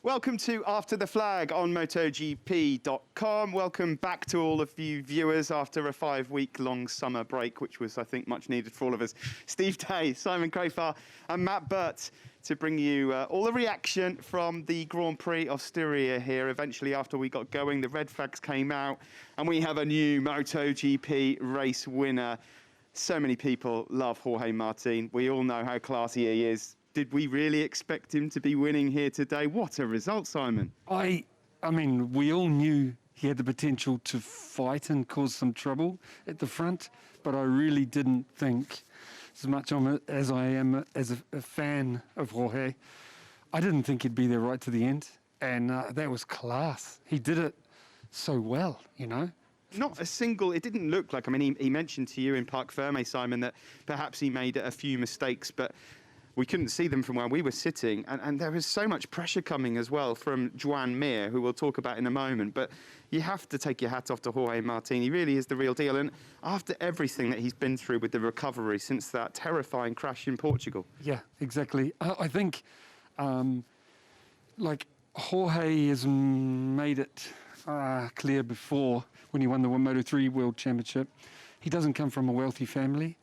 Welcome to After the Flag on MotoGP.com. Welcome back to all of you viewers after a 5-week-long summer break, which was, I think, much needed for all of us. Steve Day, Simon Crafar and Matt Birt to bring you all the reaction from the Grand Prix of Styria here. Eventually, after we got going, the red flags came out and we have a new MotoGP race winner. So many people love Jorge Martin. We all know how classy he is. Did we really expect him to be winning here today? What a result, Simon. I mean, we all knew he had the potential to fight and cause some trouble at the front, but I really didn't think, as much as I am as a fan of Jorge, I didn't think he'd be there right to the end. And that was class. He did it so well, you know. Not a single, it didn't look like, I mean, he mentioned to you in Parc Ferme, Simon, that perhaps he made a few mistakes, but we couldn't see them from where we were sitting. And there was so much pressure coming as well from Joan Mir, who we'll talk about in a moment. But you have to take your hat off to Jorge Martin. He really is the real deal. And after everything that he's been through with the recovery since that terrifying crash in Portugal. Yeah, exactly. I think, like, Jorge has made it clear before when he won the Moto3 World Championship. He doesn't come from a wealthy family.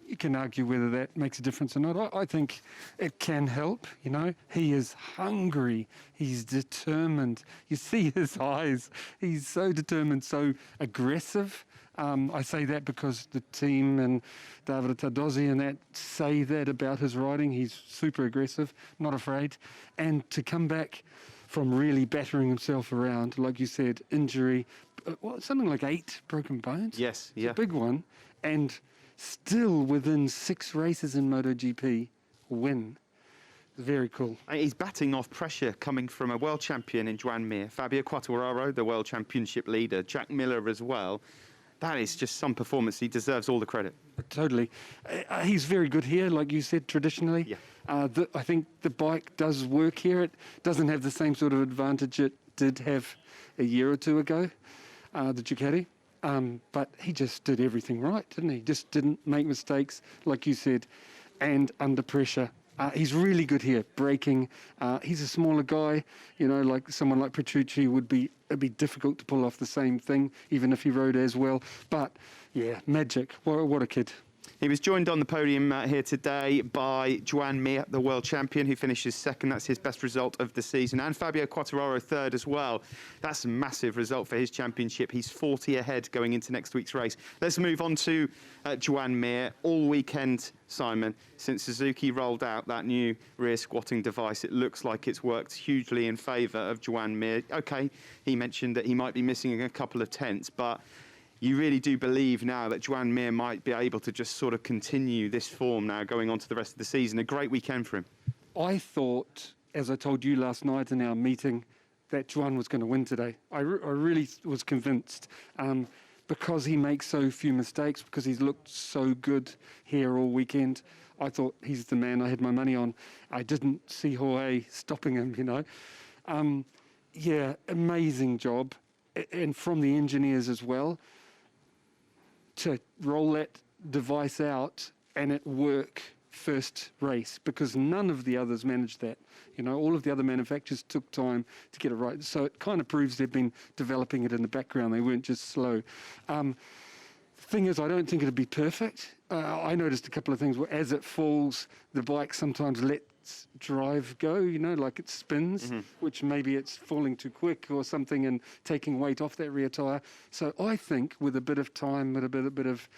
You can argue whether that makes a difference or not. I think it can help, you know. He is hungry. He's determined. You see his eyes. He's so determined, so aggressive. I say that because the team and David Tardozzi and that say that about his riding. He's super aggressive, not afraid. And to come back from really battering himself around, like you said, injury, something like 8 broken bones. Yes, it's a big one. And still within 6 races in MotoGP win. Very cool. He's batting off pressure coming from a world champion in Joan Mir, Fabio Quartararo, the world championship leader, Jack Miller as well. That is just some performance. He deserves all the credit. Totally. He's very good here, like you said, traditionally. Yeah. I think the bike does work here. It doesn't have the same sort of advantage it did have a year or two ago, the Ducati. But he just did everything right, didn't he? Just didn't make mistakes, like you said, and under pressure. He's really good here, braking. He's a smaller guy, you know, like someone like Petrucci it'd be difficult to pull off the same thing, even if he rode as well. But, yeah, magic. What a kid. He was joined on the podium here today by Joan Mir, the world champion, who finishes second. That's his best result of the season. And Fabio Quartararo third as well. That's a massive result for his championship. He's 40 ahead going into next week's race. Let's move on to Joan Mir. All weekend, Simon, since Suzuki rolled out that new rear squatting device, it looks like it's worked hugely in favour of Joan Mir. OK, he mentioned that he might be missing a couple of tenths, but you really do believe now that Joan Mir might be able to just sort of continue this form now going on to the rest of the season. A great weekend for him. I thought, as I told you last night in our meeting, that Joan was going to win today. I really was convinced because he makes so few mistakes, because he's looked so good here all weekend. I thought he's the man I had my money on. I didn't see Jorge stopping him, you know. Yeah, amazing job. And from the engineers as well, to roll that device out and it work first race, because none of the others managed that. You know, all of the other manufacturers took time to get it right. So it kind of proves they've been developing it in the background. They weren't just slow. The thing is, I don't think it'd be perfect. I noticed a couple of things where as it falls, the bike sometimes lets drive go, you know, like it spins, which maybe it's falling too quick or something and taking weight off that rear tyre. So I think with a bit of time, with a bit of,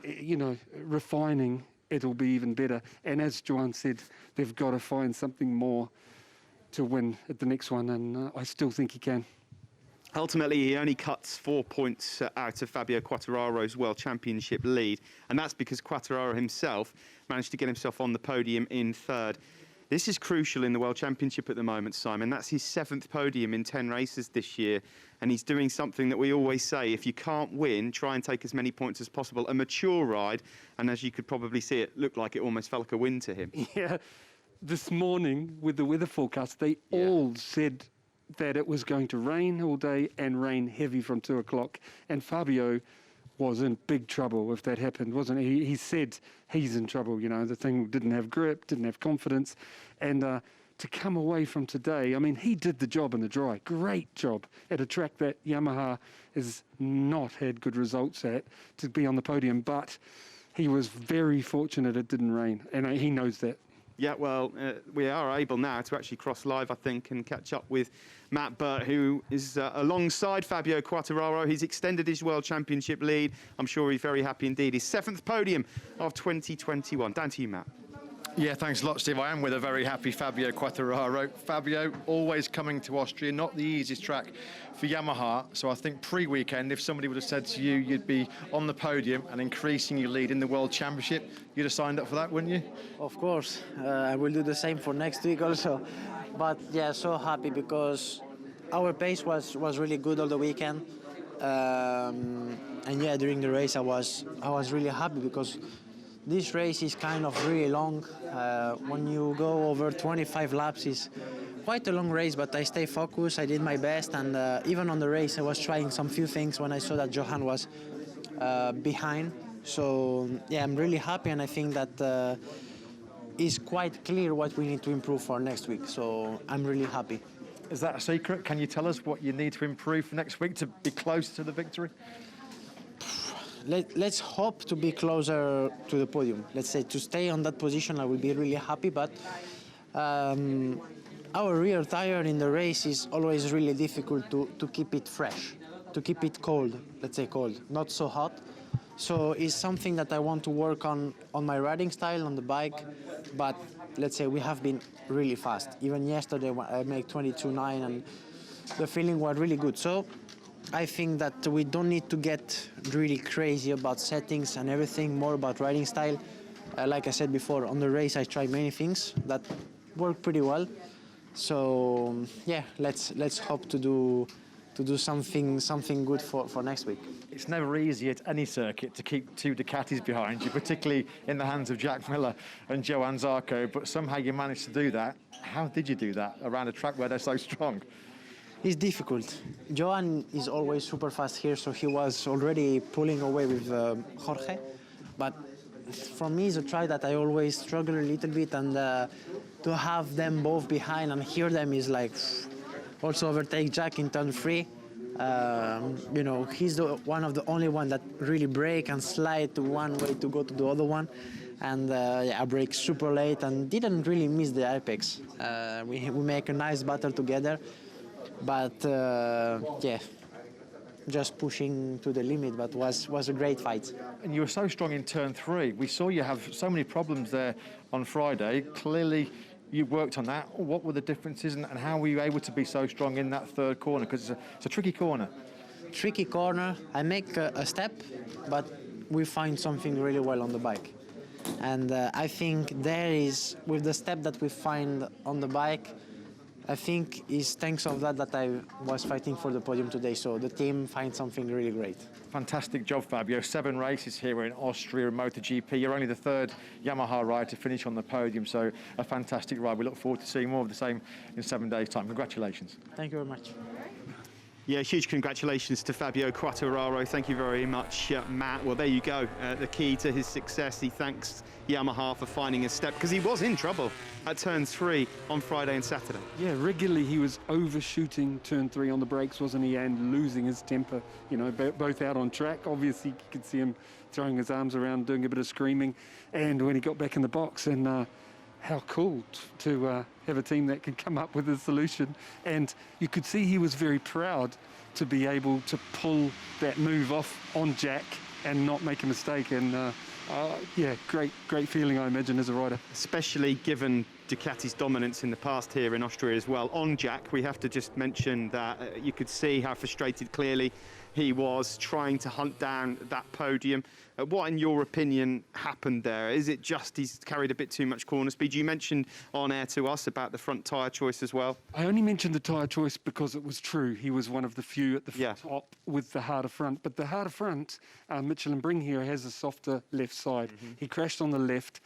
you know, refining, it'll be even better. And as Joan said, they've got to find something more to win at the next one, and I still think he can. Ultimately, he only cuts 4 points out of Fabio Quartararo's World Championship lead, and that's because Quartararo himself managed to get himself on the podium in third. This is crucial in the World Championship at the moment, Simon. That's his 7th podium in 10 races this year, and he's doing something that we always say, if you can't win, try and take as many points as possible. A mature ride, and as you could probably see, it looked like it almost felt like a win to him. Yeah, this morning with the weather forecast, they all said that it was going to rain all day and rain heavy from 2 o'clock. And Fabio was in big trouble if that happened, wasn't he? He said he's in trouble, you know, the thing didn't have grip, didn't have confidence. And to come away from today, I mean, he did the job in the dry. Great job at a track that Yamaha has not had good results at, to be on the podium. But he was very fortunate it didn't rain, and he knows that. Yeah, well, we are able now to actually cross live, I think, and catch up with Matt Birt, who is alongside Fabio Quartararo. He's extended his World Championship lead. I'm sure he's very happy indeed. His 7th podium of 2021. Down to you, Matt. Yeah, thanks a lot, Steve. I am with a very happy Fabio Quartararo. Fabio, always coming to Austria, not the easiest track for Yamaha. So I think pre-weekend, if somebody would have said to you you'd be on the podium and increasing your lead in the World Championship, you'd have signed up for that, wouldn't you? Of course, I will do the same for next week also. But yeah, so happy because our pace was really good all the weekend. And yeah, during the race I was really happy because this race is kind of really long. When you go over 25 laps, it's quite a long race, but I stay focused. I did my best, and even on the race, I was trying some few things when I saw that Johan was behind. So yeah, I'm really happy, and I think that it's quite clear what we need to improve for next week. So I'm really happy. Is that a secret? Can you tell us what you need to improve for next week to be closer to the victory? Let's hope to be closer to the podium. Let's say to stay on that position, I will be really happy. But our rear tire in the race is always really difficult to keep it fresh, to keep it cold. Let's say cold, not so hot. So it's something that I want to work on my riding style on the bike. But let's say we have been really fast. Even yesterday, I made 22.9, and the feeling was really good. So I think that we don't need to get really crazy about settings and everything, more about riding style. Like I said before, on the race I tried many things that worked pretty well. So yeah, let's hope to do something good for next week. It's never easy at any circuit to keep 2 Ducatis behind you, particularly in the hands of Jack Miller and Johan Zarco, but somehow you managed to do that. How did you do that around a track where they're so strong? It's difficult. Joan is always super fast here, so he was already pulling away with Jorge. But for me, it's a track that I always struggle a little bit, and to have them both behind and hear them is like also overtake Jack in turn 3. You know, he's one of the only one that really brake and slide to one way to go to the other one. And yeah, I brake super late and didn't really miss the apex. We make a nice battle together. But yeah, just pushing to the limit, but was a great fight. And you were so strong in turn 3. We saw you have so many problems there on Friday. Clearly, you worked on that. What were the differences, and how were you able to be so strong in that third corner? Because it's a tricky corner. Tricky corner. I make a step, but we find something really well on the bike. And I think there is, with the step that we find on the bike, I think it's thanks of that I was fighting for the podium today. So the team finds something really great. Fantastic job, Fabio. 7 races here in Austria in MotoGP. You're only the 3rd Yamaha rider to finish on the podium, so a fantastic ride. We look forward to seeing more of the same in 7 days' time. Congratulations. Thank you very much. Yeah, huge congratulations to Fabio Quartararo. Thank you very much, Matt. Well, there you go. The key to his success. He thanks Yamaha for finding a step, because he was in trouble at turn 3 on Friday and Saturday. Yeah, regularly he was overshooting turn 3 on the brakes, wasn't he, and losing his temper, you know, both out on track. Obviously, you could see him throwing his arms around, doing a bit of screaming, and when he got back in the box, and how cool to have a team that can come up with a solution. And you could see he was very proud to be able to pull that move off on Jack and not make a mistake. And yeah, great feeling, I imagine, as a rider. Especially given Ducati's dominance in the past here in Austria as well. On Jack, we have to just mention that you could see how frustrated clearly he was trying to hunt down that podium. What, in your opinion, happened there? Is it just he's carried a bit too much corner speed? You mentioned on air to us about the front tyre choice as well. I only mentioned the tyre choice because it was true. He was one of the few at the Yeah. top with the harder front. But the harder front, Michelin Bring here has a softer left side. Mm-hmm. He crashed on the left.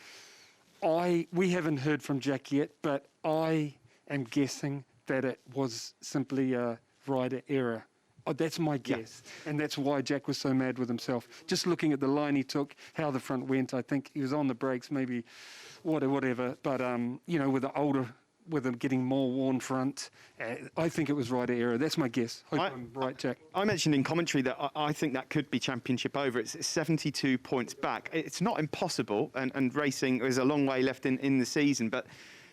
We haven't heard from Jack yet, but I am guessing that it was simply a rider error. Oh, that's my guess. Yeah. And that's why Jack was so mad with himself. Just looking at the line he took, how the front went, I think he was on the brakes, maybe whatever. But, you know, with the older with him getting more worn front. I think it was rider error. That's my guess. Hope I'm right, Jack. I mentioned in commentary that I think that could be championship over. It's 72 points back. It's not impossible, and racing is a long way left in the season, but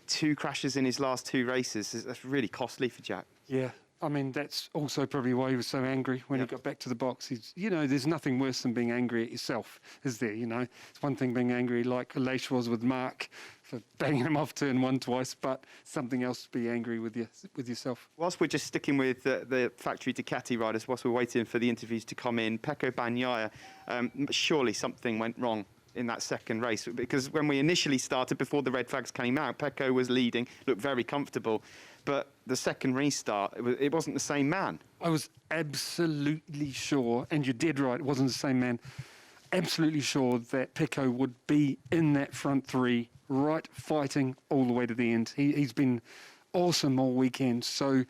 2 crashes in his last 2 races, that's really costly for Jack. Yeah. I mean, that's also probably why he was so angry when he got back to the box. There's nothing worse than being angry at yourself, is there? It's one thing being angry like Leish was with Mark for banging him off turn 1 twice, but something else to be angry with yourself. Whilst we're just sticking with the factory Ducati riders, whilst we're waiting for the interviews to come in, Pecco Bagnaia, surely something went wrong in that second race, because when we initially started, before the red flags came out, Pecco was leading, looked very comfortable, but the second restart, it wasn't the same man. I was absolutely sure, and you're dead right, it wasn't the same man, absolutely sure that Pecco would be in that front 3, right, fighting all the way to the end. He's been awesome all weekend, so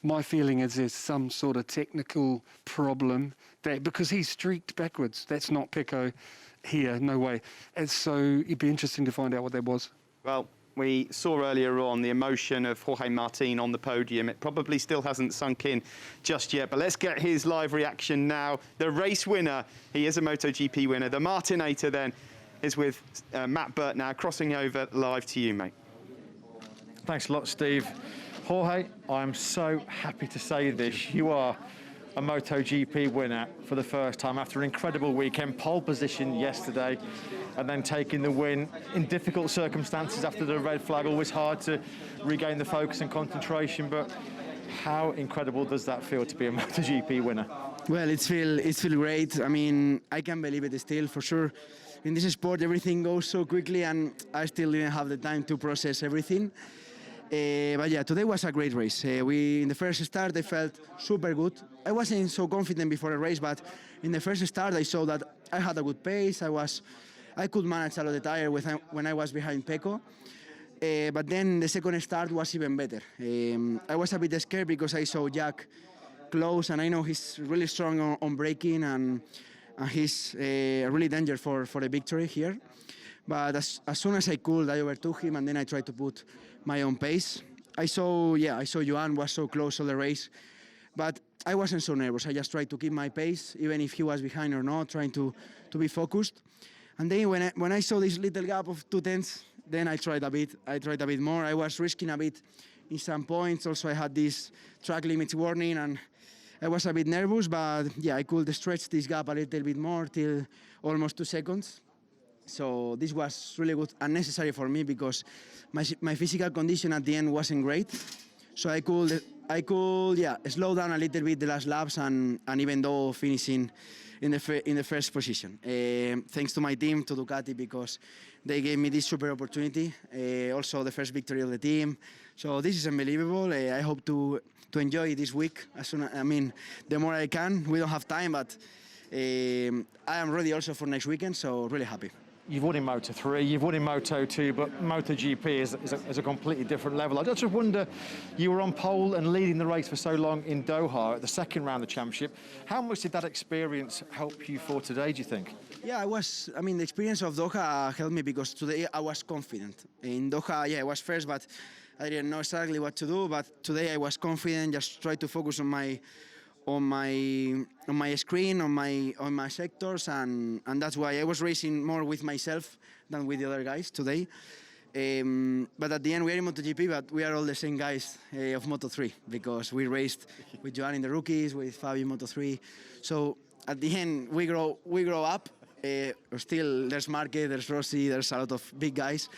my feeling is there's some sort of technical problem because he streaked backwards. That's not Pecco here, no way. And so it'd be interesting to find out what that was. Well, we saw earlier on the emotion of Jorge Martin on the podium. It probably still hasn't sunk in just yet, but let's get his live reaction now. The race winner, he is a MotoGP winner. The Martinator then is with Matt Birt now, crossing over live to you, mate. Thanks a lot, Steve. Jorge, I'm so happy to say this. You are a MotoGP winner for the first time after an incredible weekend, pole position yesterday, and then taking the win in difficult circumstances after the red flag. Always hard to regain the focus and concentration, but how incredible does that feel to be a MotoGP winner? Well, it feels great. I mean, I can't believe it still, for sure. In this sport, everything goes so quickly, and I still didn't have the time to process everything. But yeah, today was a great race. In the first start, I felt super good. I wasn't so confident before the race, but in the first start, I saw that I had a good pace. I could manage a lot of the tire when I was behind Pecco. But then the second start was even better. I was a bit scared because I saw Jack close, and I know he's really strong on braking, and he's really dangerous for a victory here. But as soon as I could, I overtook him, and then I tried to put my own pace. I saw Joan was so close all the race, but I wasn't so nervous. I just tried to keep my pace, even if he was behind or not, trying to be focused. And then when I saw this little gap of 2/10, then I tried a bit more. I was risking a bit in some points. Also, I had this track limits warning, and I was a bit nervous, but yeah, I could stretch this gap a little bit more till almost 2 seconds. So this was really good and necessary for me because my physical condition at the end wasn't great. So I could slow down a little bit the last laps and even though finishing in the first position. Thanks to my team, to Ducati, because they gave me this super opportunity. Also the first victory of the team. So this is unbelievable. I hope to enjoy this week the more I can. We don't have time, but I am ready also for next weekend. So really happy. You've won in Moto3, you've won in Moto2, but MotoGP is a completely different level. I just wonder, you were on pole and leading the race for so long in Doha at the second round of the championship. How much did that experience help you for today, do you think? Yeah, the experience of Doha helped me because today I was confident. In Doha, I was first, but I didn't know exactly what to do. But today I was confident, just tried to focus on my screen, on my sectors, and that's why I was racing more with myself than with the other guys today. But at the end, we are in MotoGP, but we are all the same guys of Moto3 because we raced with Joan in the rookies, with Fabio in Moto3. So at the end, we grow up. Still, there's Marquez, there's Rossi, there's a lot of big guys,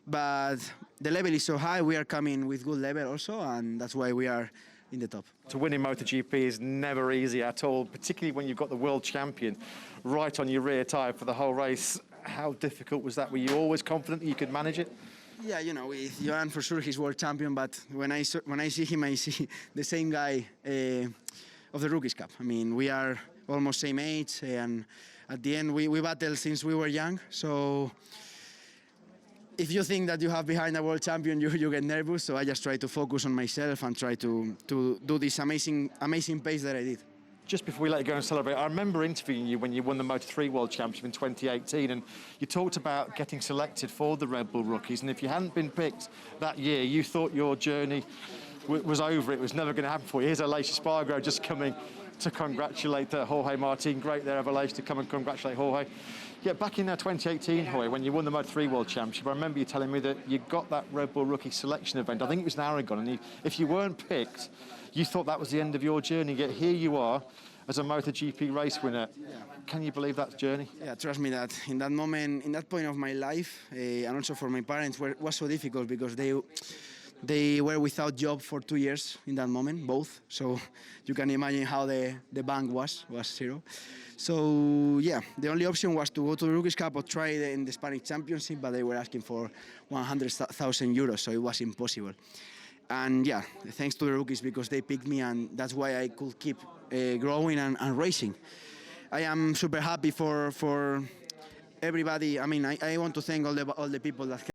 but the level is so high. We are coming with good level also, and that's why we are in the top. To win in MotoGP is never easy at all, particularly when you've got the world champion right on your rear tyre for the whole race. How difficult was that? Were you always confident that you could manage it? Yeah, with Joan, for sure, he's world champion, but when I see him, I see the same guy of the Rookies Cup. I mean, we are almost same age, and at the end, we battled since we were young, so if you think that you have behind a world champion, you get nervous. So I just try to focus on myself and try to do this amazing pace that I did. just before we let you go and celebrate, I remember interviewing you when you won the Moto3 World Championship in 2018, and you talked about getting selected for the Red Bull Rookies, and if you hadn't been picked that year, you thought your journey was over, it was never going to happen for you. Here's Aleix Espargaro just coming to congratulate Jorge Martin. Great there of Aleix to come and congratulate Jorge. Yeah, back in 2018, Jorge, when you won the Moto3 World Championship, I remember you telling me that you got that Red Bull Rookie selection event. I think it was in Aragon, and if you weren't picked, you thought that was the end of your journey. Yet here you are as a MotoGP race winner. Yeah. Can you believe that journey? Yeah, trust me that in that moment, in that point of my life, and also for my parents, was so difficult because they were without job for 2 years in that moment, both. So you can imagine how the bank was zero. So yeah, the only option was to go to the Rookies Cup or try in the Spanish Championship, but they were asking for 100,000 euros, so it was impossible. And yeah, thanks to the rookies because they picked me, and that's why I could keep growing and racing. I am super happy for everybody. I mean, I want to thank all the people that